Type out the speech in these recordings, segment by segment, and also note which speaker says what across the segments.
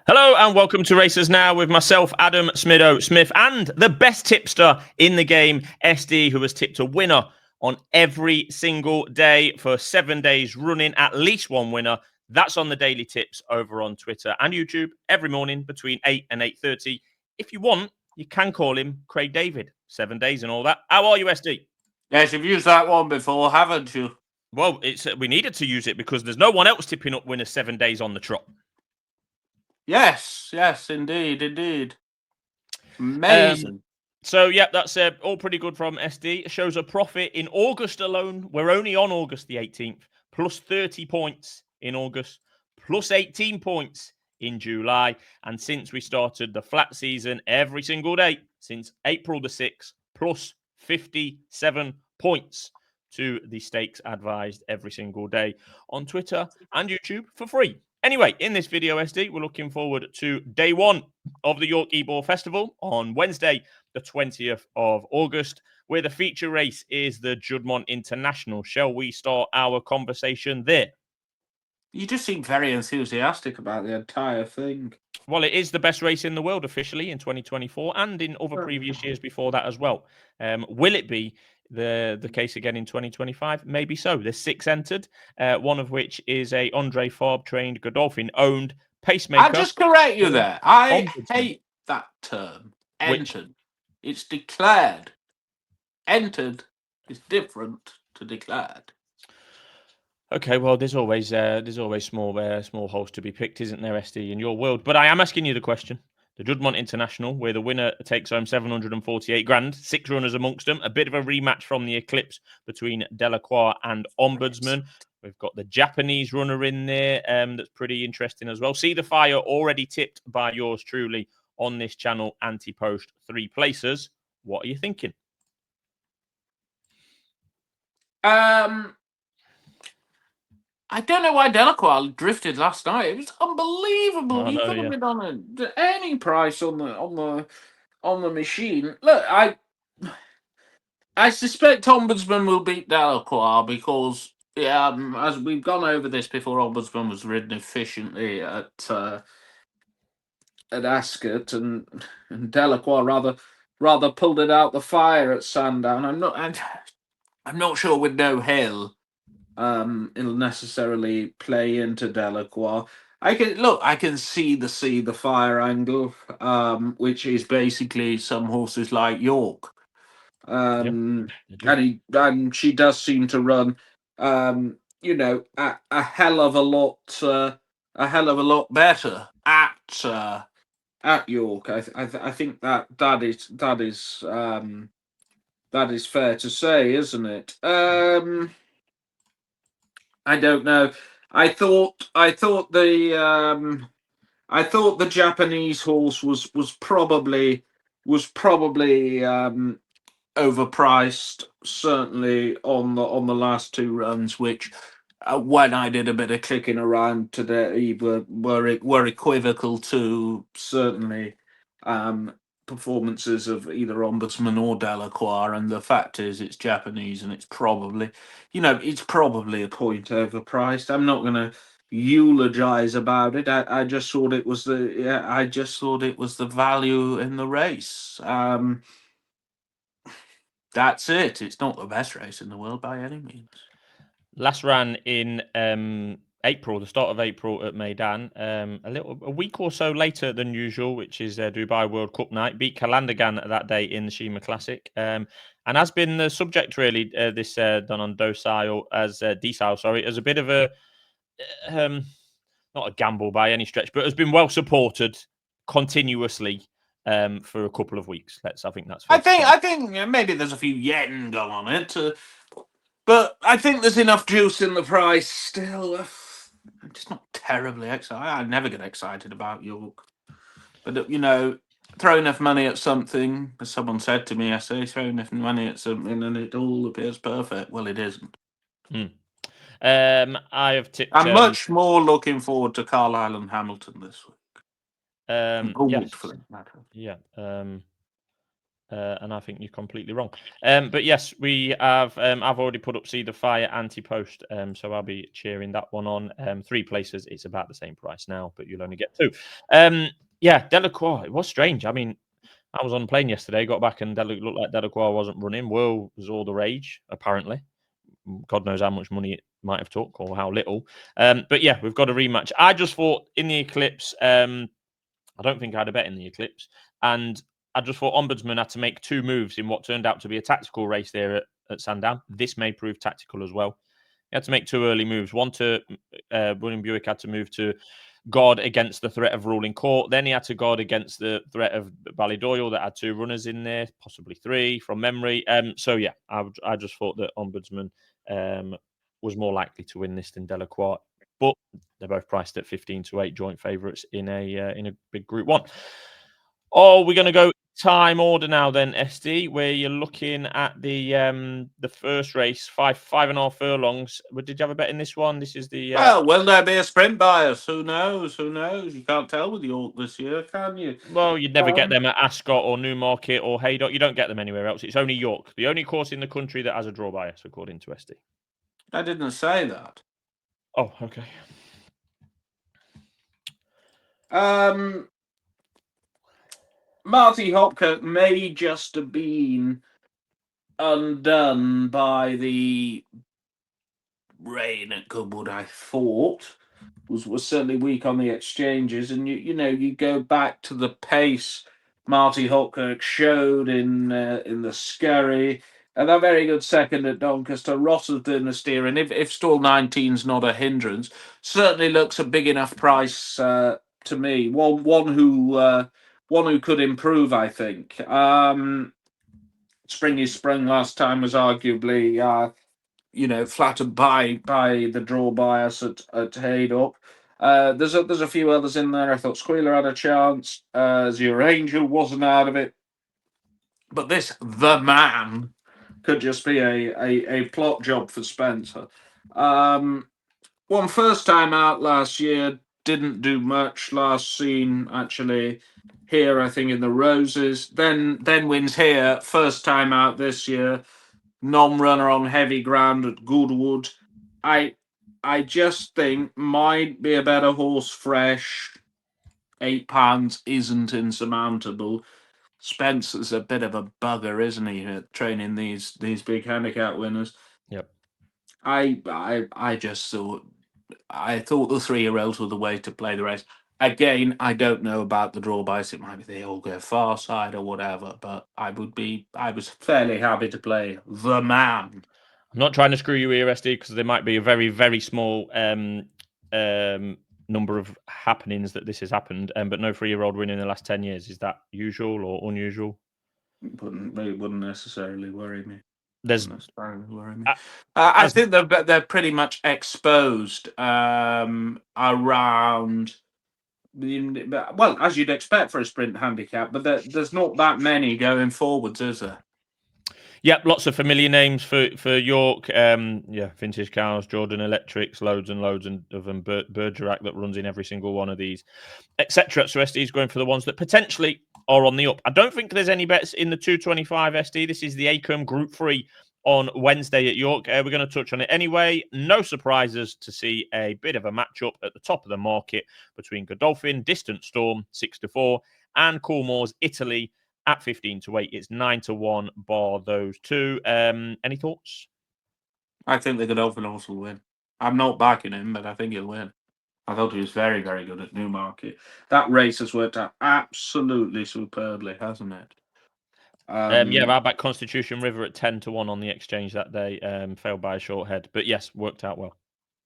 Speaker 1: Hello and welcome to Racers Now with myself, Adam Smido Smith, and the best tipster in the game, SD, who has tipped a winner on every single day for 7 days running, at least one winner. That's on the Daily Tips over on Twitter and YouTube every morning between 8 and 8:30. If you want, you can call him Craig David. 7 days and all that. How are you, SD?
Speaker 2: Yes, you've used that one before, haven't you?
Speaker 1: Well, we needed to use it because there's no one else tipping up winners 7 days on the trot.
Speaker 2: Yes, indeed. Amazing.
Speaker 1: That's all pretty good from SD. It shows a profit in August alone. We're only on August the 18th, plus 30 points in August, plus 18 points in July. And since we started the flat season, every single day since April the 6th, plus 57 points to the stakes advised every single day on Twitter and YouTube for free. Anyway, in this video, SD, we're looking forward to day one of the York Ebor Festival on Wednesday, the 20th of August, where the feature race is the Juddmonte International. Shall we start our conversation there?
Speaker 2: You just seem very enthusiastic about the entire thing.
Speaker 1: Well, it is the best race in the world officially in 2024 and in other previous years before that as well. Will it be the case again in 2025? Maybe so. There's 6 entered, one of which is a Andre Farb-trained, Godolphin-owned pacemaker.
Speaker 2: I'll just correct you there. I hate that term. Entered. It's declared. Entered is different to declared.
Speaker 1: Okay, well, there's always small holes to be picked, isn't there, SD, in your world? But I am asking you the question. The Juddmonte International, where the winner takes home 748 grand, 6 runners amongst them, a bit of a rematch from the Eclipse between Delacroix and Ombudsman. We've got the Japanese runner in there that's pretty interesting as well. See the Fire already tipped by yours truly on this channel, Ante post 3 places. What are you thinking?
Speaker 2: I don't know why Delacroix drifted last night. It was unbelievable. He could have been on any price on the machine. Look, I suspect Ombudsman will beat Delacroix because as we've gone over this before, Ombudsman was ridden efficiently at Ascot, and Delacroix rather pulled it out the fire at Sandown. I'm not sure with no hill. It'll necessarily play into Delacroix. I can see the fire angle, which is basically some horses like York. And she does seem to run, a hell of a lot better at York. I think that is fair to say, isn't it? I don't know. I thought the Japanese horse was probably overpriced, certainly on the last 2 runs, which when I did a bit of clicking around today were equivocal to certainly performances of either Ombudsman or Delacroix, and the fact is it's Japanese and it's probably a point overpriced. I'm not going to eulogize about it. I just thought it was the value in the race. That's it. It's not the best race in the world by any means.
Speaker 1: Last ran in April, the start of April at Meydan, a week or so later than usual, which is Dubai World Cup night. Beat Calandagan that day in the Shima Classic, and has been the subject really. This Danon Decile as a bit of a not a gamble by any stretch, but has been well supported continuously for a couple of weeks. I think that's.
Speaker 2: I think maybe there's a few yen gone on it. But I think there's enough juice in the price still. I'm just not terribly excited. I never get excited about York. But, throw enough money at something, as someone said to me yesterday, throw enough money at something and it all appears perfect. Well, it isn't.
Speaker 1: I have tipped.
Speaker 2: I'm much more looking forward to Carlisle and Hamilton this week.
Speaker 1: Yes.
Speaker 2: For that matter.
Speaker 1: Yeah. and I think you're completely wrong. But yes, we have. I've already put up See the Fire anti-post, so I'll be cheering that one on. 3 places. It's about the same price now, but you'll only get 2. Yeah, Delacroix. It was strange. I mean, I was on the plane yesterday, got back, and looked like Delacroix wasn't running. World was all the rage, apparently. God knows how much money it might have took or how little. But yeah, we've got a rematch. I just thought in the Eclipse, I don't think I had a bet in the Eclipse, and I just thought Ombudsman had to make 2 moves in what turned out to be a tactical race there at Sandown. This may prove tactical as well. He had to make 2 early moves. One to William Buick had to move to guard against the threat of ruling court. Then he had to guard against the threat of Ballydoyle that had 2 runners in there, possibly 3 from memory. So yeah, I just thought that Ombudsman was more likely to win this than Delacroix, but they're both priced at 15-8 joint favourites in a big Group 1. Oh, we're going to go time order now then, SD, where you're looking at the first race, 5.5 furlongs. But did you have a bet in this one? This is the
Speaker 2: Well, will there be a sprint bias? Who knows? Who knows? You can't tell with York this year, can you?
Speaker 1: well, you'd never get them at Ascot or Newmarket or Haydock. You don't get them anywhere else. It's only York, the only course in the country that has a draw bias, according to SD.
Speaker 2: I didn't say that.
Speaker 1: Oh, okay.
Speaker 2: Marty Hopkirk may just have been undone by the rain at Goodwood, I thought. Was certainly weak on the exchanges, and you go back to the pace Marty Hopkirk showed in the Scurry, and a very good second at Doncaster. Ross has done the steering. If stall 19's not a hindrance, certainly looks a big enough price to me. One who could improve, I think. Springy Spring last time was arguably flattered by the draw bias at Haydock. There's a few others in there. I thought Squealer had a chance. Zero Angel wasn't out of it. But the man could just be a plot job for Spencer. Won first time out last year, didn't do much. Last seen actually here, I think, in the Roses. Then wins here, first time out this year. Non-runner on heavy ground at Goodwood. I just think might be a better horse fresh. £8 isn't insurmountable. Spencer's a bit of a bugger, isn't he? Training these big handicap winners.
Speaker 1: Yep.
Speaker 2: I just thought the 3-year-olds were the way to play the race. Again, I don't know about the draw bias. It might be they all go far side or whatever, but I was fairly happy to play the man.
Speaker 1: I'm not trying to screw you here, SD, because there might be a very, very small number of happenings that this has happened, but no 3-year-old win in the last 10 years. Is that usual or unusual?
Speaker 2: It wouldn't necessarily worry me.
Speaker 1: I
Speaker 2: think they're pretty much exposed around. Well, as you'd expect for a sprint handicap, but there's not that many going forwards, is there?
Speaker 1: Yep, lots of familiar names for York. Vintage Cows, Jordan Electrics, loads and loads of them. Bergerac that runs in every single one of these, etc. So SD is going for the ones that potentially are on the up. I don't think there's any bets in the 225 SD. This is the Acomb Group 3 on Wednesday at York. We're going to touch on it anyway. No surprises to see a bit of a matchup at the top of the market between Godolphin, Distant Storm, 6-4, and Coolmore's Italy at 15-8. It's 9-1 bar those 2. Any thoughts?
Speaker 2: I think the Godolphin horse will win. I'm not backing him, but I think he'll win. I thought he was very, very good at Newmarket. That race has worked out absolutely superbly, hasn't it?
Speaker 1: I backed Constitution River at 10-1 on the exchange that day. Failed by a short head, but yes, worked out well.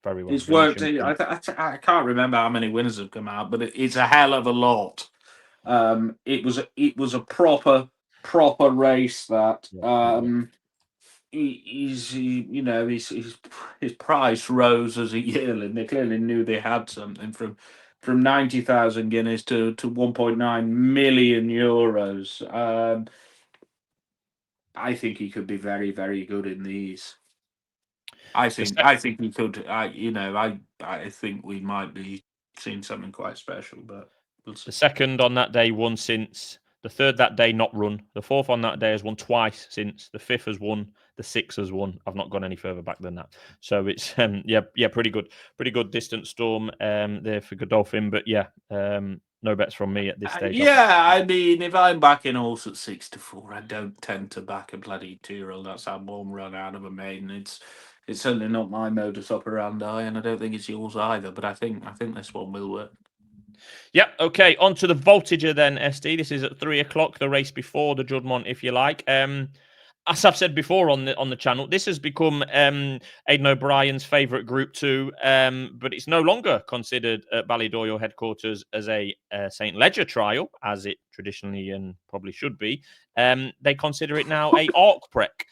Speaker 1: Very well.
Speaker 2: It's worked. I can't remember how many winners have come out, but it's a hell of a lot. It was a proper race that. His price rose as a yearling. They clearly knew they had something from 90,000 guineas to 1.9 million euros. I think he could be very, very good in these. I think he could. I think we might be seeing something quite special, but we'll see.
Speaker 1: The second on that day won since The third that day not run. The fourth on that day has won twice since. The fifth has won. The sixth has won. I've not gone any further back than that. So it's pretty good distance storm there for Godolphin. But no bets from me at this stage.
Speaker 2: I mean, if I'm backing a horse at 6-4, I don't tend to back a bloody 2-year-old that's had one run out of a maiden. It's certainly not my modus operandi, and I don't think it's yours either. But I think this one will work.
Speaker 1: Yeah, okay. On to the Voltigeur then, SD. This is at 3:00, the race before the Juddmonte, if you like. As I've said before on the channel, this has become Aidan O'Brien's favourite Group 2, but it's no longer considered at Ballydoyle headquarters as a St. Leger trial, as it traditionally and probably should be. They consider it now a Arc Prep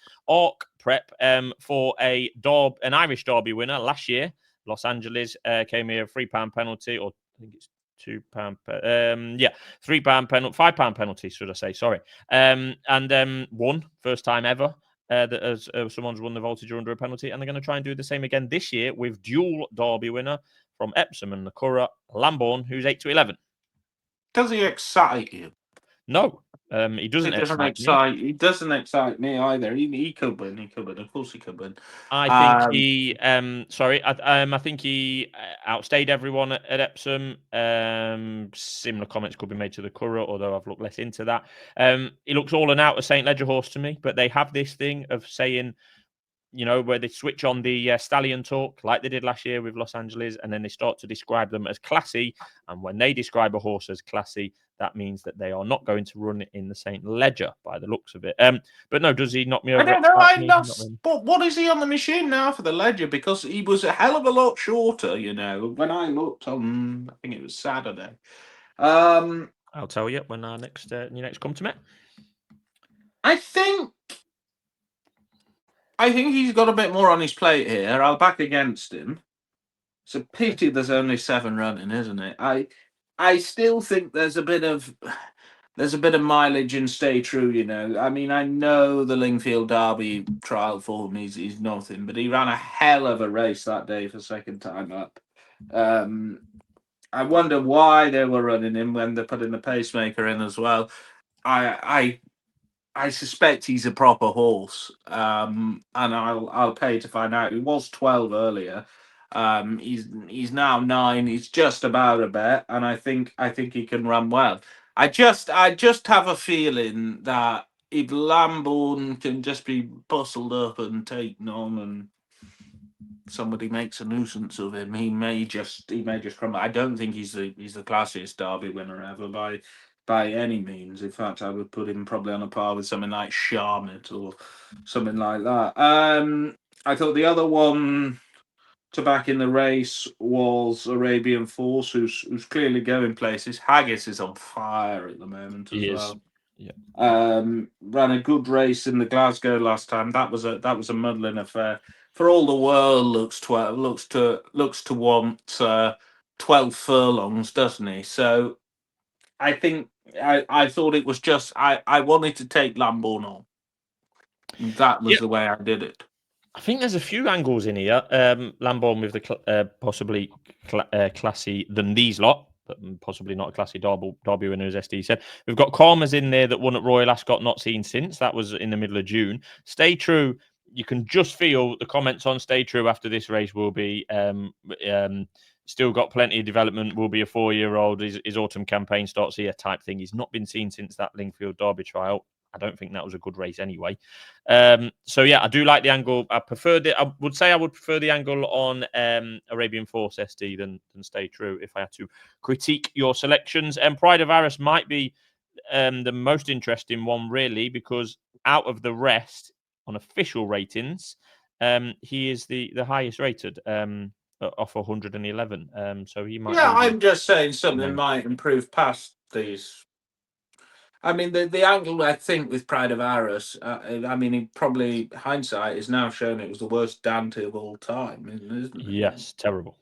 Speaker 1: for an Irish Derby winner last year. Los Angeles came here a £3 penalty, or I think it's £2. £3 penalty, £5 penalty, should I say? Sorry, and won first time ever that someone's won the Voltigeur under a penalty, and they're going to try and do the same again this year with dual Derby winner from Epsom and the Curragh, Lambourne, who's 8-11.
Speaker 2: Does he excite you?
Speaker 1: No, he doesn't excite me.
Speaker 2: He doesn't excite me either. He could win. He could win. Of course, he could win.
Speaker 1: I think he. I think he outstayed everyone at Epsom. Similar comments could be made to the Curragh, although I've looked less into that. He looks all and out a St. Leger horse to me, but they have this thing of saying, where they switch on the stallion talk like they did last year with Los Angeles, and then they start to describe them as classy. And when they describe a horse as classy, that means that they are not going to run it in the St. Leger by the looks of it. But no, does he knock me over?
Speaker 2: I don't know. But what is he on the machine now for the Leger? Because he was a hell of a lot shorter, when I looked on, I think it was Saturday.
Speaker 1: I'll tell you when you next come to me.
Speaker 2: I think he's got a bit more on his plate here. I'll back against him. It's a pity there's only 7 running, isn't it? I still think there's a bit of mileage in Stay True, I mean, I know the Lingfield Derby trial form is nothing, but he ran a hell of a race that day for second time up. I wonder why they were running him when they're putting the pacemaker in as well. I suspect he's a proper horse, and I'll pay to find out. He was 12 earlier. He's now 9. He's just about a bet, and I think he can run well. I just have a feeling that if Lambourne can just be bustled up and taken on, and somebody makes a nuisance of him, he may just crumble. I don't think he's the classiest Derby winner ever by any means. In fact, I would put him probably on a par with something like Charmit or something like that. I thought the other one to back in the race was Arabian Force, who's clearly going places. Haggis is on fire at the moment as well.
Speaker 1: Yeah.
Speaker 2: Ran a good race in the Glasgow last time. That was a muddling affair. For all the world, looks to want 12 furlongs, doesn't he? So I think I thought it was just I wanted to take Lambourne on. That was the way I did it.
Speaker 1: I think there's a few angles in here. Lambourne with the possibly classy than these lot, but possibly not a classy Derby winner, as SD said. We've got Karma's in there that won at Royal Ascot, not seen since. That was in the middle of June. Stay True. You can just feel the comments on Stay True after this race will be still got plenty of development, will be a 4-year-old. His autumn campaign starts here type thing. He's not been seen since that Lingfield Derby trial. I don't think that was a good race anyway. So yeah, I do like the angle. I would say I would prefer the angle on Arabian Force SD than Stay True if I had to critique your selections. And Pride of Aris might be the most interesting one, really, because out of the rest on official ratings, he is the highest rated off 111. So he might.
Speaker 2: Yeah, I'm just saying something might improve past these. I mean, the angle, I think, with Pride of Aris, I mean, he probably, hindsight, is now shown it was the worst Dante of all time, isn't it?
Speaker 1: Yes, terrible.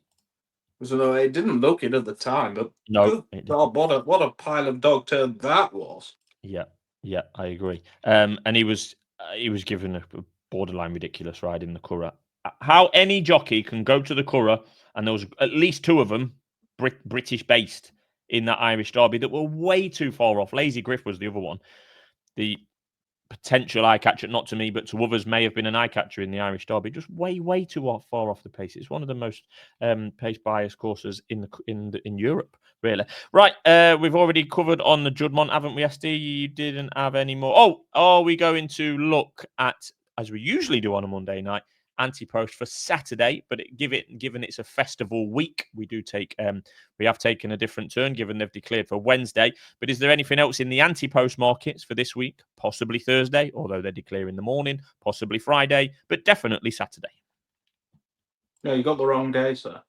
Speaker 2: So it didn't look it at the time, but
Speaker 1: no,
Speaker 2: God, what a pile of dog turd that was.
Speaker 1: Yeah, I agree. And he was given a borderline ridiculous ride in the Curragh. How any jockey can go to the Curragh, and there was at least 2 of them British based, in that Irish Derby that were way too far off. Lazy Griff was the other one. The potential eye catcher, not to me, but to others, may have been an eye catcher in the Irish Derby. Just way too far off the pace. It's one of the most pace biased courses in Europe, really. Right, we've already covered on the Juddmonte, haven't we, SD? You didn't have any more. Oh, are we going to look at, as we usually do on a Monday night, anti-post for Saturday? But given it's a festival week, we have taken a different turn, given they've declared for Wednesday. But is there anything else in the anti-post markets for this week? Possibly Thursday, although they're declaring in the morning. Possibly Friday, but definitely Saturday.
Speaker 2: No, you got the wrong day, sir.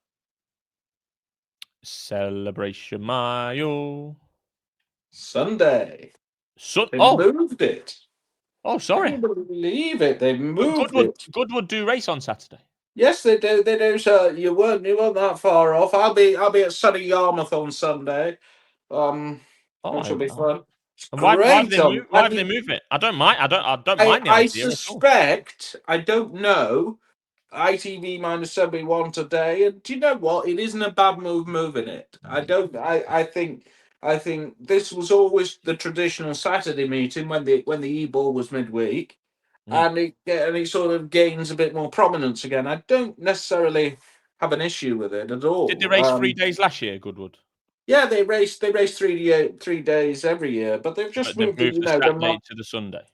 Speaker 1: Celebration Mile.
Speaker 2: Sunday. They
Speaker 1: Oh,
Speaker 2: moved it.
Speaker 1: Oh, sorry.
Speaker 2: Can you believe it? They moved
Speaker 1: Goodwood,
Speaker 2: it.
Speaker 1: Goodwood do race on Saturday.
Speaker 2: Yes, they do. They do, sir. You weren't that far off. I'll be at sunny Yarmouth on Sunday. Which will be fun.
Speaker 1: And why have they moved it? I don't mind. I don't mind the idea.
Speaker 2: I suspect. I don't know. ITV minus 71 today, and do you know what? It isn't a bad move moving it. I think this was always the traditional Saturday meeting when the Ebor was midweek, and it sort of gains a bit more prominence again. I don't necessarily have an issue with it at all.
Speaker 1: Did they race 3 days last year, Goodwood?
Speaker 2: Yeah, they race 3 days every year, but they've just moved
Speaker 1: the Saturday to the Sunday.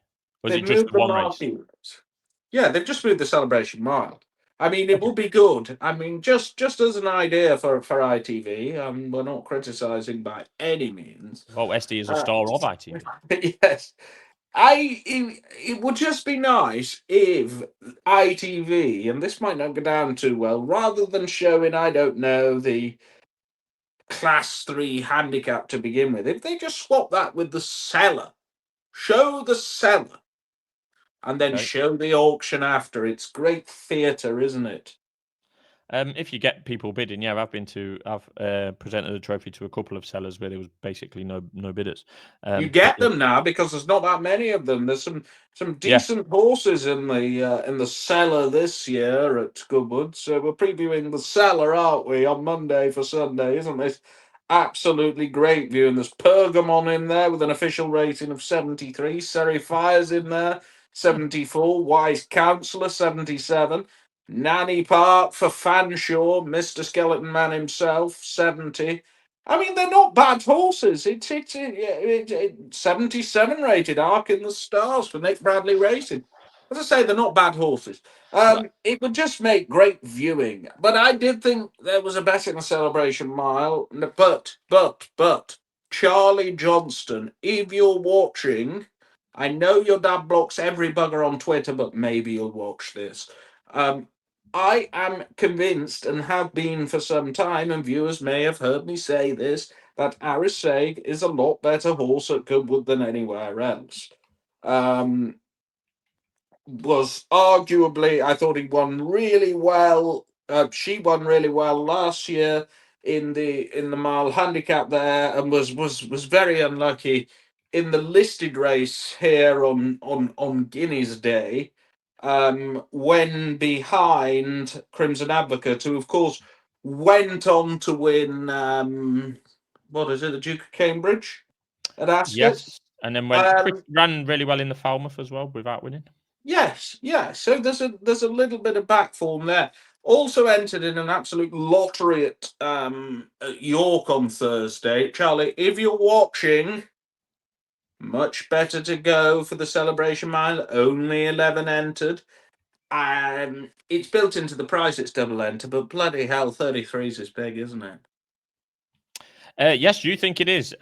Speaker 1: Was it just the one race?
Speaker 2: Yeah, they've just moved the Celebration Mile. I mean, it will be good. I mean, just as an idea for ITV, we're not criticising by any means.
Speaker 1: Well, SD is a star of ITV.
Speaker 2: Yes. It would just be nice if ITV, and this might not go down too well, rather than showing, I don't know, the Class 3 handicap to begin with, if they just swap that with the seller, show the seller, and then show the auction after. It's great theatre, isn't it?
Speaker 1: If you get people bidding, yeah, I've presented the trophy to a couple of sellers where there was basically no bidders.
Speaker 2: You get them now because there's not that many of them. There's some decent horses in the cellar this year at Goodwood. So we're previewing the cellar, aren't we, on Monday for Sunday? Isn't this absolutely great view? And there's Pergamon in there with an official rating of 73. Surrey Fire's in there, 74. Wise Counsellor, 77. Nanny Park for Fanshawe, Mr. Skeleton Man himself, 70. I mean, they're not bad horses. It's 77 rated, Arc in the Stars for Nick Bradley Racing. As I say, they're not bad horses. It would just make great viewing. But I did think there was a bet in the Celebration Mile. But, Charlie Johnston, if you're watching, I know your dad blocks every bugger on Twitter, but maybe you'll watch this. I am convinced, and have been for some time, and viewers may have heard me say this, that Arisaig is a lot better horse at Goodwood than anywhere else. Was arguably, I thought he won really well. She won really well last year in the mile handicap there, and was very unlucky in the listed race here on Guinea's Day. When behind Crimson Advocate, who of course went on to win, the Duke of Cambridge at Ascot.
Speaker 1: Yes, and then Chris ran really well in the Falmouth as well without winning.
Speaker 2: Yes. So there's a little bit of back form there. Also entered in an absolute lottery at York on Thursday. Charlie, if you're watching, much better to go for the Celebration Mile. Only 11 entered. It's built into the price, it's double enter, but bloody hell, 33s is big, isn't it?
Speaker 1: Yes, you think it is.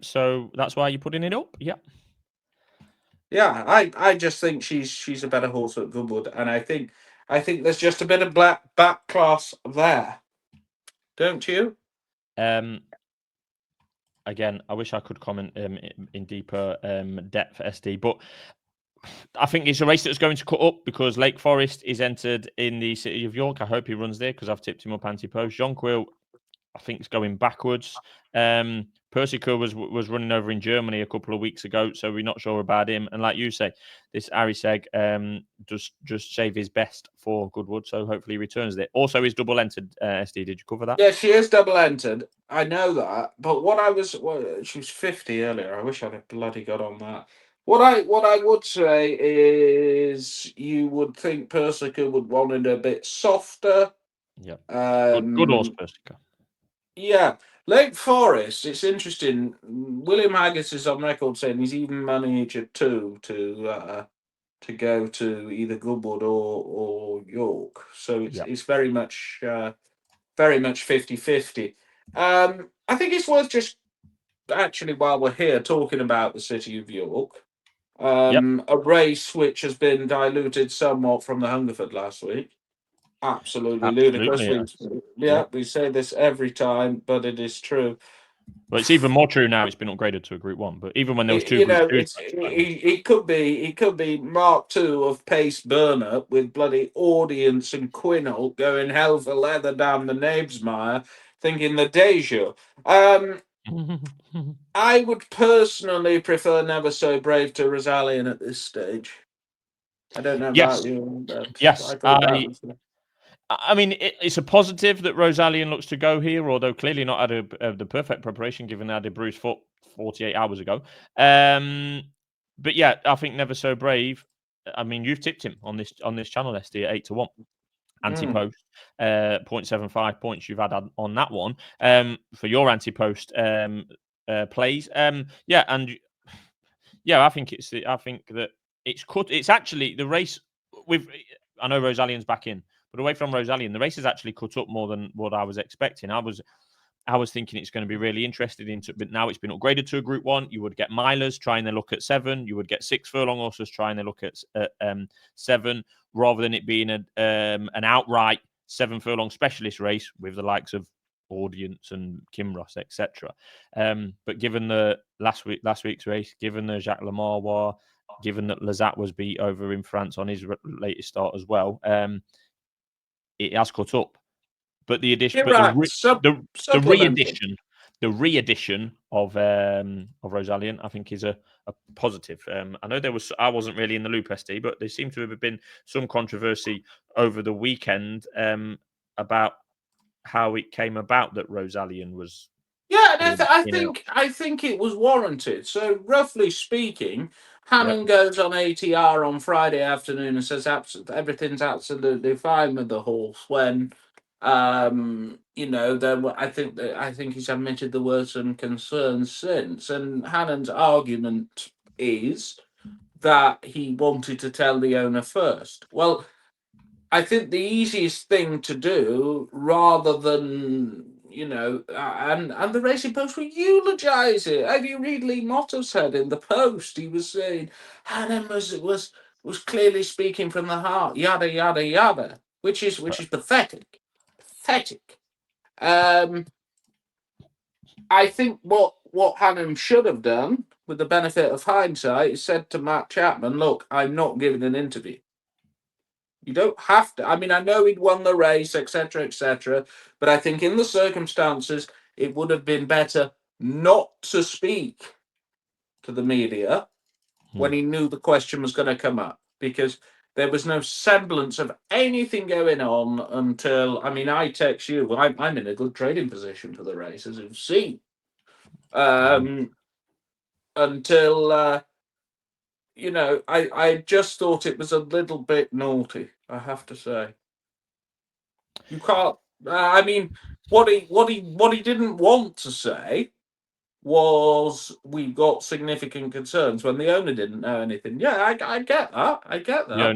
Speaker 1: So that's why you're putting it up? Yeah.
Speaker 2: Yeah, I just think she's a better horse at Goodwood, and I think there's just a bit of back class there. Don't you?
Speaker 1: Again, I wish I could comment in deeper depth, SD, but I think it's a race that's going to cut up because Lake Forest is entered in the City of York. I hope he runs there because I've tipped him up anti-post. Jonquil I think, is going backwards. Persico was running over in Germany a couple of weeks ago, so we're not sure about him. And like you say, this Arisaig does just save his best for Goodwood, so hopefully he returns it. Also, he's double-entered, SD. Did you cover that?
Speaker 2: Yeah, she is double-entered. I know that. But she was 50 earlier. I wish I'd have bloody got on that. What I would say is you would think Persica would want it a bit softer.
Speaker 1: Yeah. Good horse, Persica.
Speaker 2: Yeah. Lake Forest, it's interesting. William Haggis is on record saying he's even managed to go to either Goodwood or York. So it's very much 50-50. I think it's worth just actually, while we're here talking about the city of York, a race which has been diluted somewhat from the Hungerford last week. Absolutely ludicrous. We say this every time, but it is true.
Speaker 1: Well, it's even more true now. It's been upgraded to a Group 1, but even when there was two Group 2,
Speaker 2: it could be Mark II of Pace Burner with bloody Audience and Quinault going hell for leather down the Knavesmire, thinking the Deja. I would personally prefer Never So Brave to Rosalian at this stage. I don't know about you.
Speaker 1: Yes, I mean, it's a positive that Rosalian looks to go here, although clearly not had the perfect preparation, given they had a bruised foot 48 hours ago. But yeah, I think Never So Brave. I mean, you've tipped him on this channel, SD, at 8-1. Anti-post, 0.75 points you've had on that one for your anti-post plays. I think that it's cut. It's actually the race with. I know Rosalian's back in. But away from Rosalian, the race has actually cut up more than what I was expecting. I was thinking it's going to be really interested into, but now it's been upgraded to a Group 1. You would get milers trying to look at 7. You would get 6 furlong horses trying to look at 7, rather than it being an outright 7 furlong specialist race with the likes of Audience and Kimros, etc. But given the last week's race, given the Jacques Lemarrois, given that Lazat was beat over in France on his latest start as well. It has cut up, but the addition, the re-edition of Rosalian, I think, is a positive. I know I wasn't really in the loop, SD, but there seemed to have been some controversy over the weekend about how it came about that Rosalian was.
Speaker 2: Yeah, and I think it was warranted. So, roughly speaking, Hammond goes on ATR on Friday afternoon and says everything's absolutely fine with the horse. When, then I think he's admitted there were some concerns since. And Hannon's argument is that he wanted to tell the owner first. Well, I think the easiest thing to do, rather than and the Racing Post will eulogise it. Have you read Lee Motto's head in the Post? He was saying Hannah was clearly speaking from the heart, yada yada yada, which is pathetic. Pathetic. I think what Hannah should have done, with the benefit of hindsight, is said to Matt Chapman, "Look, I'm not giving an interview. You don't have to." I mean, I know he'd won the race, etc., but I think in the circumstances, it would have been better not to speak to the media when he knew the question was going to come up, because there was no semblance of anything going on until, I text you. I'm in a good trading position for the race, as you've seen. Until... I just thought it was a little bit naughty, I have to say. You can't. What he didn't want to say was we've got significant concerns when the owner didn't know anything. Yeah, I get that. But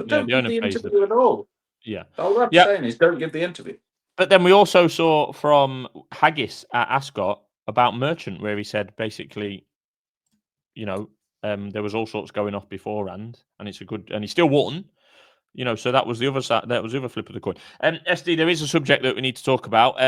Speaker 2: don't give the interview at all.
Speaker 1: Yeah.
Speaker 2: All I'm saying is don't give the interview.
Speaker 1: But then we also saw from Haggis at Ascot about Merchant, where he said basically, there was all sorts going off beforehand, and he still won. So that was the other side. That was the other flip of the coin. SD, there is a subject that we need to talk about.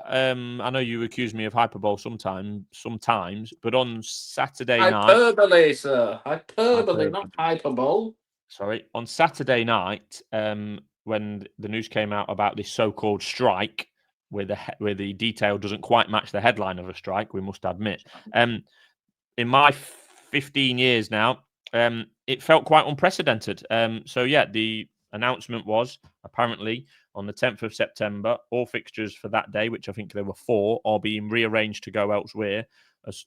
Speaker 1: I know you accuse me of hyperbole sometimes, but on Saturday night,
Speaker 2: hyperbole, sir, hyperbole, not hyperbole.
Speaker 1: Sorry, on Saturday night, when the news came out about this so-called strike where the detail doesn't quite match the headline of a strike, we must admit. In my 15 years now, it felt quite unprecedented. So yeah, the announcement was apparently on the 10th of September, all fixtures for that day, which I think there were 4, are being rearranged to go elsewhere.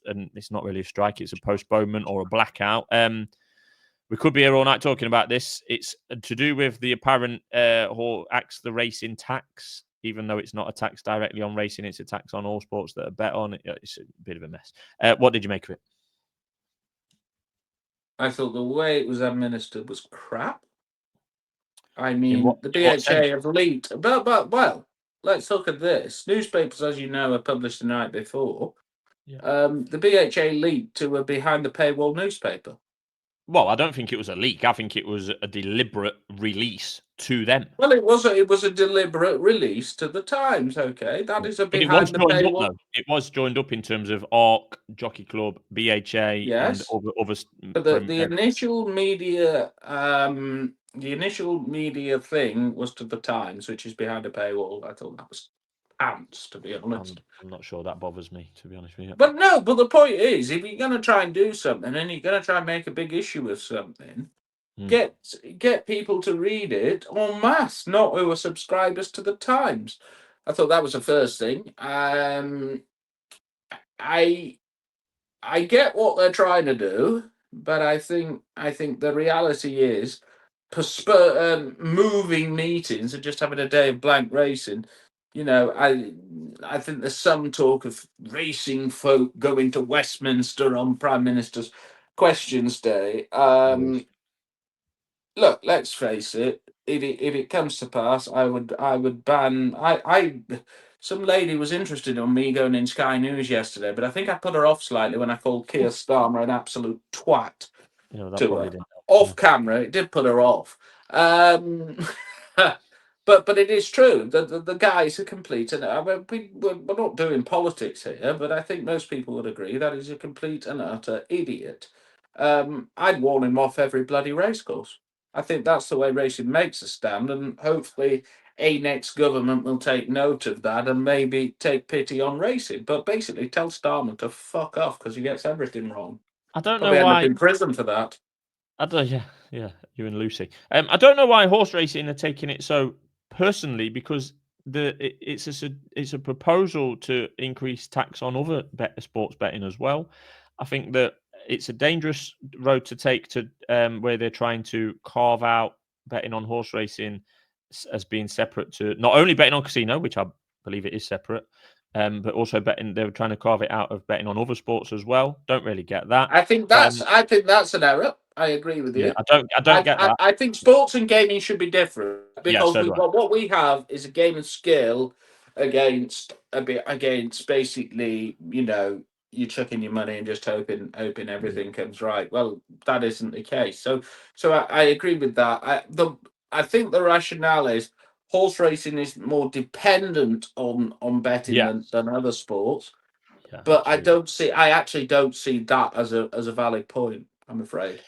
Speaker 1: And it's not really a strike, it's a postponement or a blackout. We could be here all night talking about this. It's to do with the apparent the racing tax, even though it's not a tax directly on racing, it's a tax on all sports that are bet on. It's a bit of a mess. What did you make of it?
Speaker 2: I thought the way it was administered was crap. I mean, the BHA have leaked, but well, let's look at this. Newspapers, as you know, are published the night before. Yeah. The BHA leaked to a behind the paywall newspaper.
Speaker 1: Well, I don't think it was a leak. I think it was a deliberate release to them.
Speaker 2: Well, it was a deliberate release to the Times. Okay, that is a behind the paywall.
Speaker 1: It was joined up in terms of ARC, Jockey Club, BHA,
Speaker 2: yes,
Speaker 1: and other.
Speaker 2: But the initial media, the initial media thing was to the Times, which is behind a paywall. I thought that was pants, to be honest.
Speaker 1: I'm not sure that bothers me, to be honest with you.
Speaker 2: But no, but the point is, if you're going to try and do something and you're going to try and make a big issue of something, get people to read it en masse, not who are subscribers to the Times. I thought that was the first thing. I get what they're trying to do, but I think the reality is moving meetings and just having a day of blank racing. You know, I think there's some talk of racing folk going to Westminster on Prime Minister's Questions Day. Look, let's face it. If it comes to pass, I would ban. Some lady was interested in me going in Sky News yesterday, but I think I put her off slightly when I called Kier Starmer an absolute twat to her. Off camera, it did put her off. But it is true. The guy's a complete, and we're not doing politics here, but I think most people would agree that he's a complete and utter idiot. I'd warn him off every bloody racecourse. I think that's the way racing makes a stand, and hopefully a next government will take note of that and maybe take pity on racing. But basically, tell Starmer to fuck off because he gets everything wrong.
Speaker 1: I don't know why.
Speaker 2: End up in prison for that.
Speaker 1: Yeah, you and Lucy. I don't know why horse racing are taking it so personally, because it's a proposal to increase tax on other sports betting as well. I think that it's a dangerous road to take to where they're trying to carve out betting on horse racing as being separate to not only betting on casino, which I believe it is separate, but also betting. They were trying to carve it out of betting on other sports as well. Don't really get that.
Speaker 2: I think that's an error. I agree with you.
Speaker 1: Yeah, I don't get that.
Speaker 2: I think sports and gaming should be different because what we have is a game of skill against basically, you know, you chucking your money and just hoping everything comes right. Well, that isn't the case. So I agree with that. I think the rationale is horse racing is more dependent on betting than other sports. Yeah, but absolutely. I actually don't see that as a valid point, I'm afraid.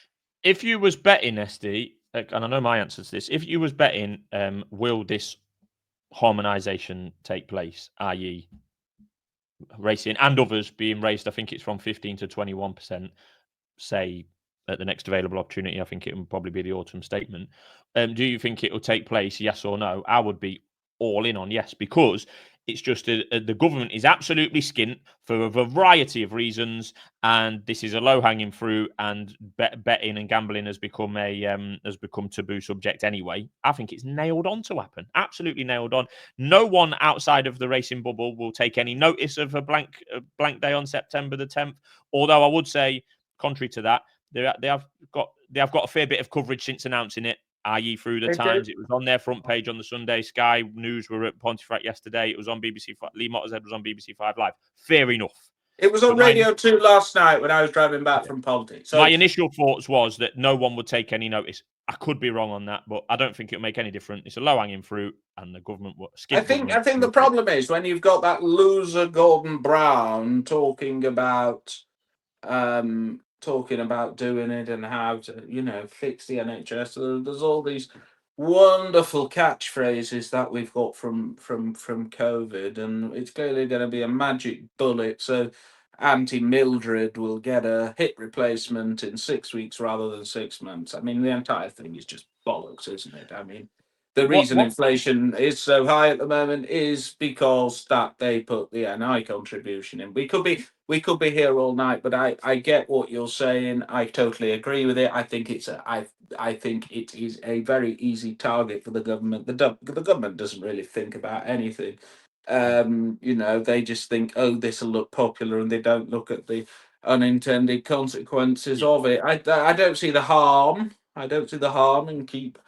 Speaker 1: If you was betting, SD, and I know my answer to this, if you was betting, will this harmonisation take place, i.e. racing and others being raised, I think it's from 15 to 21%, say, at the next available opportunity. I think it will probably be the autumn statement. Do you think it will take place, yes or no? I would be all in on yes, because it's just the government is absolutely skint for a variety of reasons, and this is a low-hanging fruit, and betting and gambling has become taboo subject anyway. I think it's nailed on to happen. Absolutely nailed on. No one outside of the racing bubble will take any notice of a blank day on September the 10th, although I would say, contrary to that, they have got a fair bit of coverage since announcing it, i.e. through the Times. It was on their front page on the Sunday. Sky News were at Pontefract yesterday. It was on BBC. Lee Mottershead was on BBC 5 Live. Fair enough.
Speaker 2: It was on Radio 2 last night when I was driving back from Ponty. So
Speaker 1: my initial thoughts was that no one would take any notice. I could be wrong on that, but I don't think it'll make any difference. It's a low-hanging fruit, and the government will skip.
Speaker 2: I think the problem is when you've got that loser Gordon Brown talking about doing it and how to, you know, fix the NHS. There's all these wonderful catchphrases that we've got from COVID, and it's clearly going to be a magic bullet. So Auntie Mildred will get a hip replacement in 6 weeks rather than 6 months. I mean, the entire thing is just bollocks, isn't it? I mean, the reason inflation is so high at the moment is because that they put the NI contribution in. We could be here all night, but I get what you're saying. I totally agree with it. I think I think it is a very easy target for the government. The government doesn't really think about anything. They just think, oh, this will look popular, and they don't look at the unintended consequences of it. I don't see the harm. I don't see the harm in keep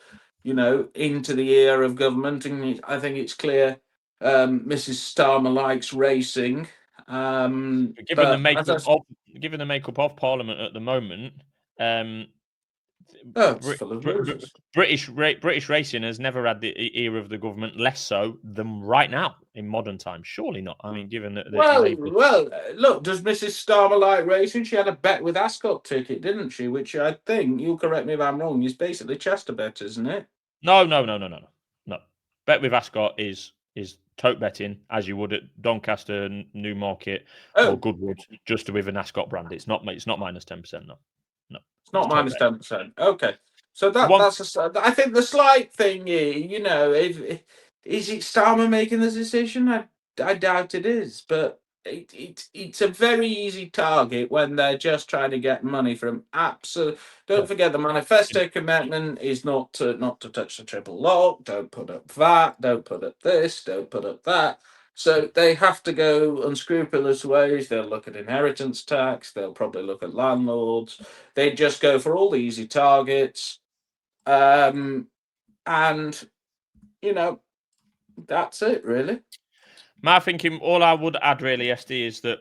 Speaker 2: into the ear of government, and I think it's clear Mrs. Starmer likes racing.
Speaker 1: Given the makeup of Parliament at the moment,
Speaker 2: it's full of losers.
Speaker 1: British racing has never had the ear of the government, less so than right now in modern times. Surely not. I mean, given that.
Speaker 2: Look, does Mrs. Starmer like racing? She had a bet with Ascot ticket, didn't she? Which I think, you'll correct me if I'm wrong, is basically Chester bet, isn't it?
Speaker 1: No. Bet with Ascot is tote betting, as you would at Doncaster, Newmarket, or Goodwood, just with an Ascot brand. It's not minus 10%. No.
Speaker 2: It's not minus 10%. Okay, so that's I think the slight thing is, is it Starmer making the decision? I doubt it is, but it's a very easy target when they're just trying to get money from absolute. Don't forget, the manifesto commitment is not to touch the triple lock. Don't put up that. Don't put up this. Don't put up that. So they have to go unscrupulous ways. They'll look at inheritance tax. They'll probably look at landlords. They just go for all the easy targets. And, that's it, really.
Speaker 1: My thinking, all I would add really, SD, is that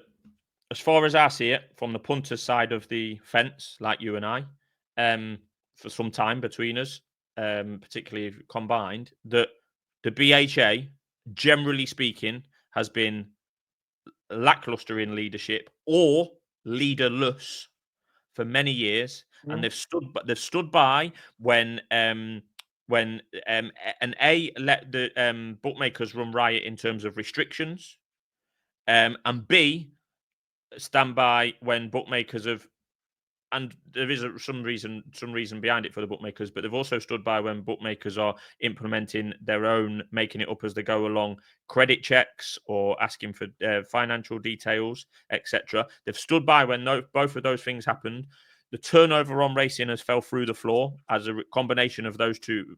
Speaker 1: as far as I see it, from the punter side of the fence, like you and I, for some time between us, particularly combined, that the BHA, generally speaking, has been lackluster in leadership or leaderless for many years, and they've stood by when let the bookmakers run riot in terms of restrictions, and B, stand by when bookmakers have. And there is some reason behind it for the bookmakers, but they've also stood by when bookmakers are implementing their own, making it up as they go along, credit checks or asking for financial details, etc. They've stood by when both of those things happened. The turnover on racing has fell through the floor as a combination of those two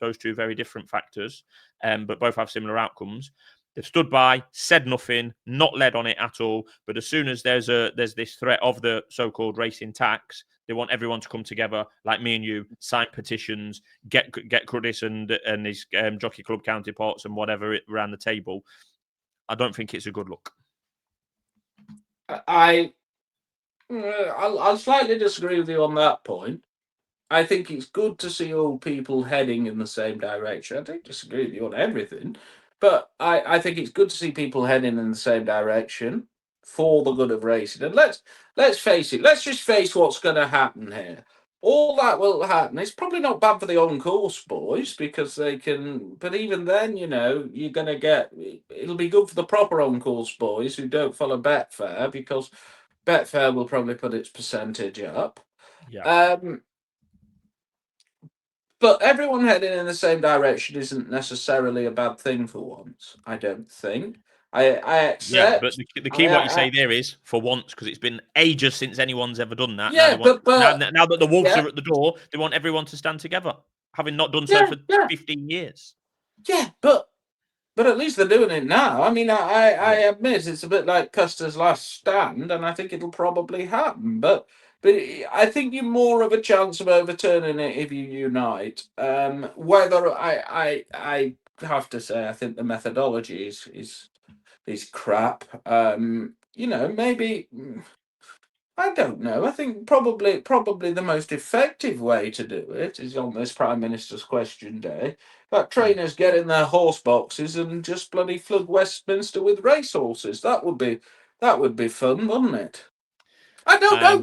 Speaker 1: very different factors, but both have similar outcomes. They've stood by, said nothing, not led on it at all. But as soon as there's this threat of the so-called racing tax, they want everyone to come together, like me and you, sign petitions, get Crudis and his jockey club counterparts and whatever around the table. I don't think it's a good look.
Speaker 2: I'll slightly disagree with you on that point. I think it's good to see all people heading in the same direction. I don't disagree with you on everything. But I think it's good to see people heading in the same direction for the good of racing. And let's face it. Let's just face what's going to happen here. All that will happen. It's probably not bad for the on-course boys because they can. But even then, you're going to get. It'll be good for the proper on-course boys who don't follow Betfair because Betfair will probably put its percentage up.
Speaker 1: Yeah.
Speaker 2: But everyone heading in the same direction isn't necessarily a bad thing for once, I don't think. I accept.
Speaker 1: Yeah, but the key what you say there is for once, because it's been ages since anyone's ever done that.
Speaker 2: Yeah,
Speaker 1: now that the Wolves are at the door, they want everyone to stand together, having not done so for 15 years.
Speaker 2: Yeah, but at least they're doing it now. I mean, I admit it's a bit like Custer's last stand, and I think it'll probably happen. But I think you're more of a chance of overturning it if you unite. Whether I have to say, I think the methodology is crap. Maybe I don't know. I think probably the most effective way to do it is on this Prime Minister's Question Day. That trainers get in their horse boxes and just bloody flood Westminster with racehorses. That would be fun, wouldn't it? I don't know,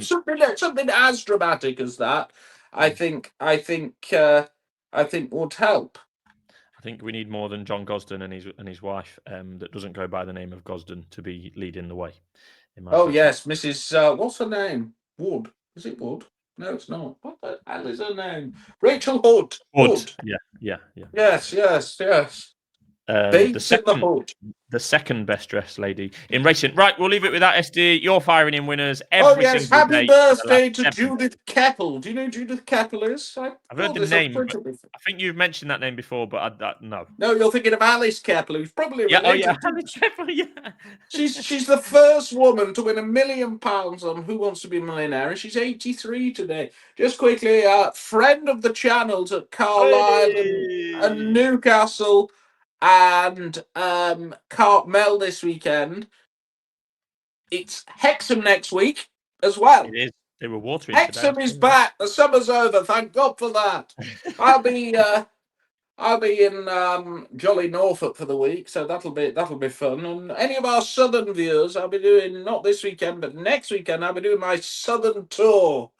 Speaker 2: something as dramatic as that. I think I think would help.
Speaker 1: I think we need more than John Gosden and his wife that doesn't go by the name of Gosden to be leading the way.
Speaker 2: Oh, yes, Mrs. What's her name? Wood. Is it Wood? No, it's not. What the hell is her name? Rachel Hood.
Speaker 1: Hood. Yeah.
Speaker 2: Yes.
Speaker 1: The second best dressed lady in racing. Right, we'll leave it with that, SD. You're firing in winners
Speaker 2: Happy
Speaker 1: day
Speaker 2: birthday to Judith Keppel. Do you know who Judith Keppel is?
Speaker 1: I've heard the name. I think you've mentioned that name before, but no.
Speaker 2: No, you're thinking of Alice Keppel, who's probably related.
Speaker 1: Alice Keppel, yeah.
Speaker 2: She's the first woman to win £1 million on Who Wants to Be a Millionaire, and she's 83 today. Just quickly, friend of the channels at Carlisle and Newcastle and Cartmel this weekend. It's Hexham next week as well.
Speaker 1: It is. They were watering.
Speaker 2: Hexham is back. The summer's over. Thank God for that. I'll be in jolly Norfolk for the week, so that'll be fun. And any of our southern viewers, I'll be doing not this weekend, but next weekend. I'll be doing my southern tour.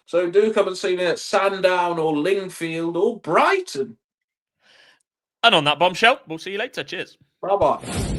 Speaker 2: So do come and see me at Sandown or Lingfield or Brighton.
Speaker 1: And on that bombshell, we'll see you later. Cheers.
Speaker 2: Bye bye.